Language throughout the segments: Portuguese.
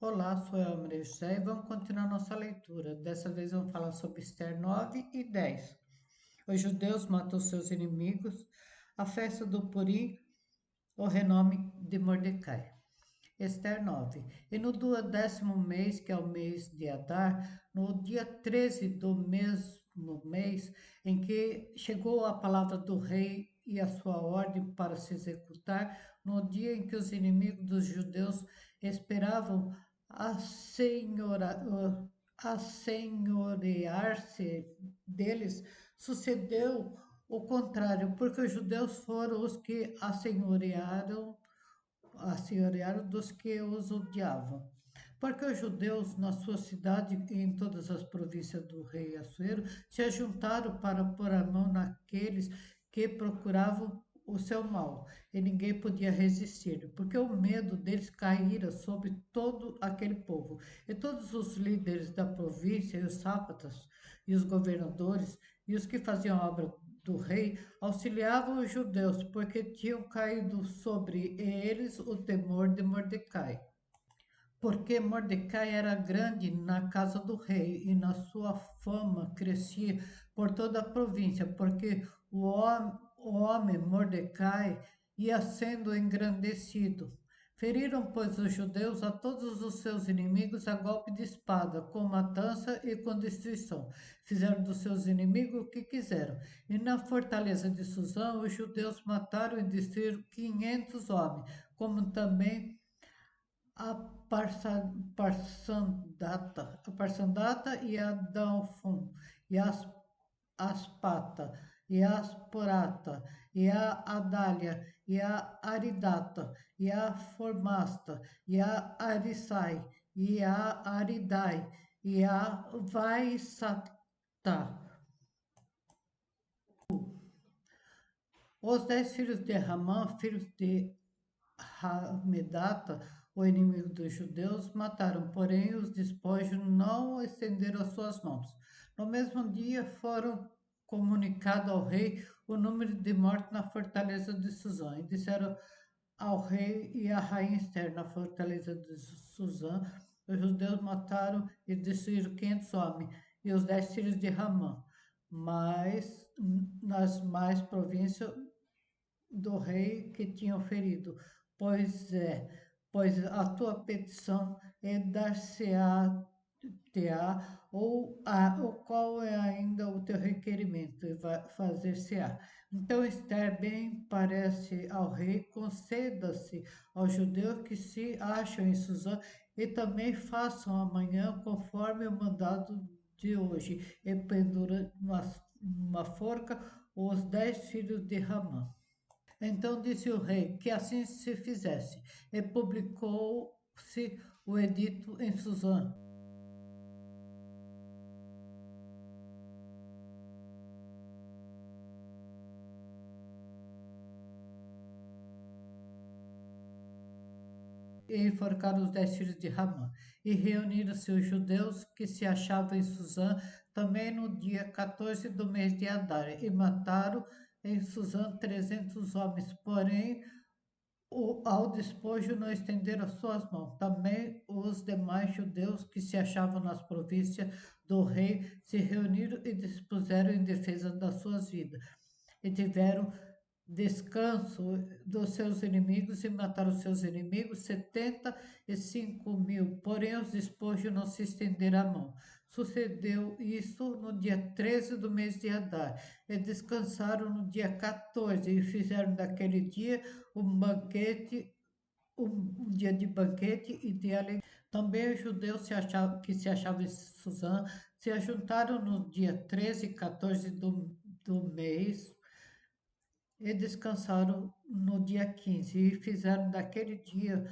Olá, sou eu, Maria José, e vamos continuar nossa leitura. Dessa vez vamos falar sobre Esther 9 e 10. Os judeus matam seus inimigos, a festa do Purim, o renome de Mordecai. Esther 9. E no 10º mês, que é o mês de Adar, no dia 13 do mesmo mês, em que chegou a palavra do rei e a sua ordem para se executar, no dia em que os inimigos dos judeus esperavam assenhorear-se deles, sucedeu o contrário, porque os judeus foram os que assenhorearam dos que os odiavam. Porque os judeus, na sua cidade e em todas as províncias do rei Assuero, se ajuntaram para pôr a mão naqueles que procuravam o seu mal, e ninguém podia resistir, porque o medo deles caíra sobre todo aquele povo. E todos os líderes da província, e os sátrapas, e os governadores, e os que faziam a obra do rei, auxiliavam os judeus, porque tinham caído sobre eles o temor de Mordecai. Porque Mordecai era grande na casa do rei e na sua fama crescia por toda a província, porque o homem Mordecai ia sendo engrandecido. Feriram, pois, os judeus a todos os seus inimigos a golpe de espada, com matança e com destruição. Fizeram dos seus inimigos o que quiseram. E na fortaleza de Suzã, os judeus mataram e destruíram 500 homens, como também a Parsandata e a Dalfon, e as Aspata, e a Asporata, e a Adália, e a Aridata, e a Formasta, e a Arissai, e a Aridai, e a Vaisata. Os 10 filhos de Ramã, filhos de Hamedata, o inimigo dos judeus, mataram, porém os despojos não estenderam as suas mãos. No mesmo dia foram comunicado ao rei o número de mortos na fortaleza de Suzã, e disseram ao rei e à rainha Esther na fortaleza de Suzã: os judeus mataram e destruíram 500 homens e os 10 filhos de Ramã, mas nas mais províncias do rei que tinham ferido. Pois é, pois a tua petição é dar-se-á, ou qual é ainda o teu requerimento, e vai fazer-se-á. Então Esther bem parece ao rei, conceda-se aos judeus que se acham em Suzã, e também façam amanhã conforme o mandado de hoje, e pendura numa forca os 10 filhos de Ramã. Então disse o rei que assim se fizesse, e publicou-se o edito em Suzã. E enforcaram os 10 filhos de Ramã. E reuniram-se os judeus que se achavam em Suzã também no dia 14 do mês de Adar, e mataram em Suzã 300 homens, porém ao despojo não estenderam as suas mãos. Também os demais judeus que se achavam nas províncias do rei se reuniram e dispuseram em defesa das suas vidas. E tiveram descanso dos seus inimigos e mataram os seus inimigos, 75.000. Porém, os despojos não se estenderam a mão. Sucedeu isso no dia 13 do mês de Adar. E descansaram no dia 14 e fizeram daquele dia um banquete, um dia de banquete e de alegria. Também os judeus que se achavam em Suzã se ajuntaram no dia 13 e 14 do mês e descansaram no dia 15 e fizeram daquele dia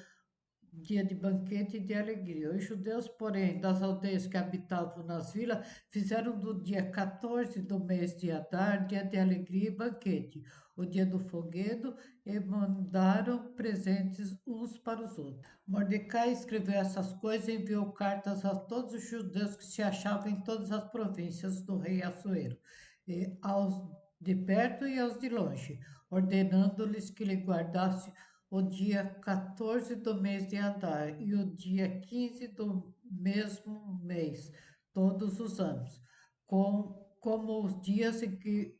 de banquete e de alegria. Os judeus, porém, das aldeias que habitavam nas vilas, fizeram do dia 14 do mês de Adar dia de alegria e banquete, o dia do foguedo, e mandaram presentes uns para os outros. Mordecai escreveu essas coisas e enviou cartas a todos os judeus que se achavam em todas as províncias do rei Assuero, e aos de perto e aos de longe, ordenando-lhes que lhe guardassem o dia 14 do mês de Adar e o dia 15 do mesmo mês, todos os anos, como os dias em que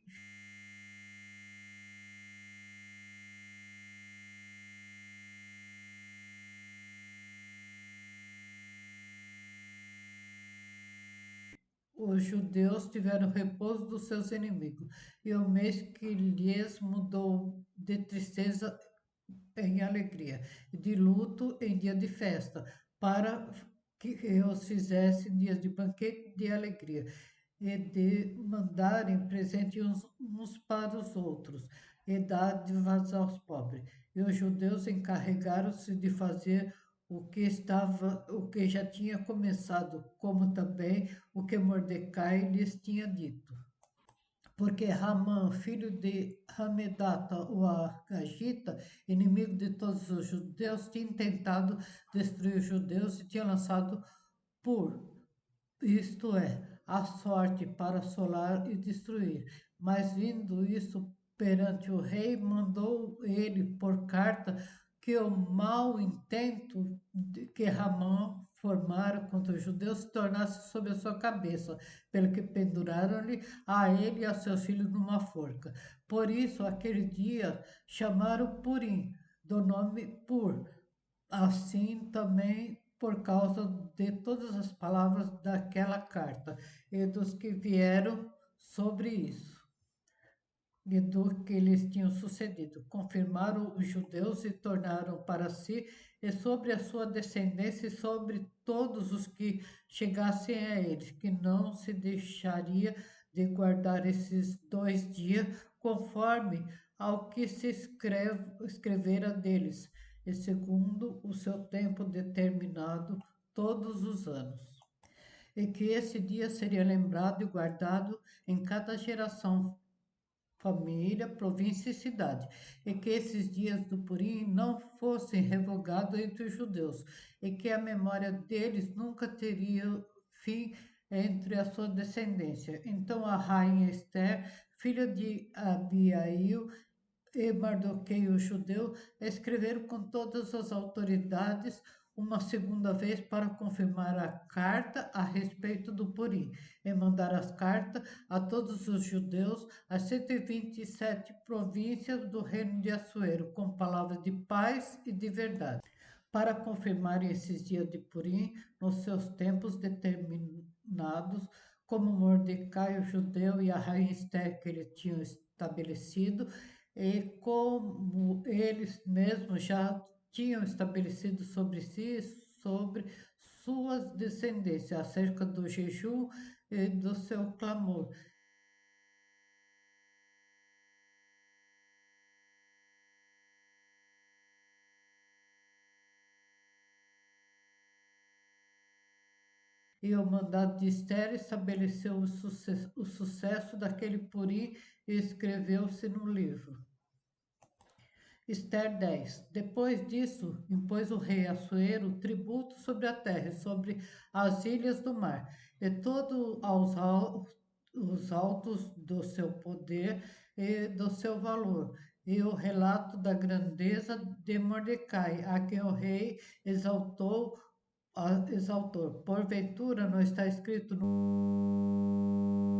os judeus tiveram repouso dos seus inimigos, e o mês que lhes mudou de tristeza em alegria, e de luto em dia de festa, para que os fizesse dias de banquete de alegria, e de mandarem presente uns para os outros, e dádivas aos pobres. E os judeus encarregaram-se de fazer o que já tinha começado, como também o que Mordecai lhes tinha dito. Porque Ramã, filho de Hamedata, o Agagita, inimigo de todos os judeus, tinha tentado destruir os judeus e tinha lançado por, isto é, a sorte para assolar e destruir. Mas vindo isso perante o rei, mandou ele por carta que o mau intento que Ramã formara contra os judeus se tornasse sobre a sua cabeça, pelo que penduraram-lhe a ele e a seus filhos numa forca. Por isso, aquele dia chamaram Purim, do nome Pur, assim também por causa de todas as palavras daquela carta e dos que vieram sobre isso e do que lhes tinham sucedido. Confirmaram os judeus e tornaram para si e sobre a sua descendência e sobre todos os que chegassem a eles, que não se deixaria de guardar esses 2 dias, conforme ao que se escrevera deles, e segundo o seu tempo determinado todos os anos. E que esse dia seria lembrado e guardado em cada geração, família, província e cidade, e que esses dias do Purim não fossem revogados entre os judeus, e que a memória deles nunca teria fim entre a sua descendência. Então a rainha Esther, filha de Abiail, e Mardoqueu, o judeu, escreveram com todas as autoridades uma segunda vez para confirmar a carta a respeito do Purim, e mandar as cartas a todos os judeus, as 127 províncias do reino de Assuero, com palavras de paz e de verdade, para confirmarem esses dias de Purim nos seus tempos determinados, como Mordecai, o judeu, e a rainha Esther, que ele tinham estabelecido, e como eles mesmos já tinham estabelecido sobre si e sobre suas descendências, acerca do jejum e do seu clamor. E o mandado de Esther estabeleceu o sucesso daquele Purim e escreveu-se no livro. Esther 10. Depois disso, impôs o rei Assuero tributo sobre a terra e sobre as ilhas do mar, e todos os altos do seu poder e do seu valor, e o relato da grandeza de Mordecai, a quem o rei exaltou, exaltou. Porventura não está escrito no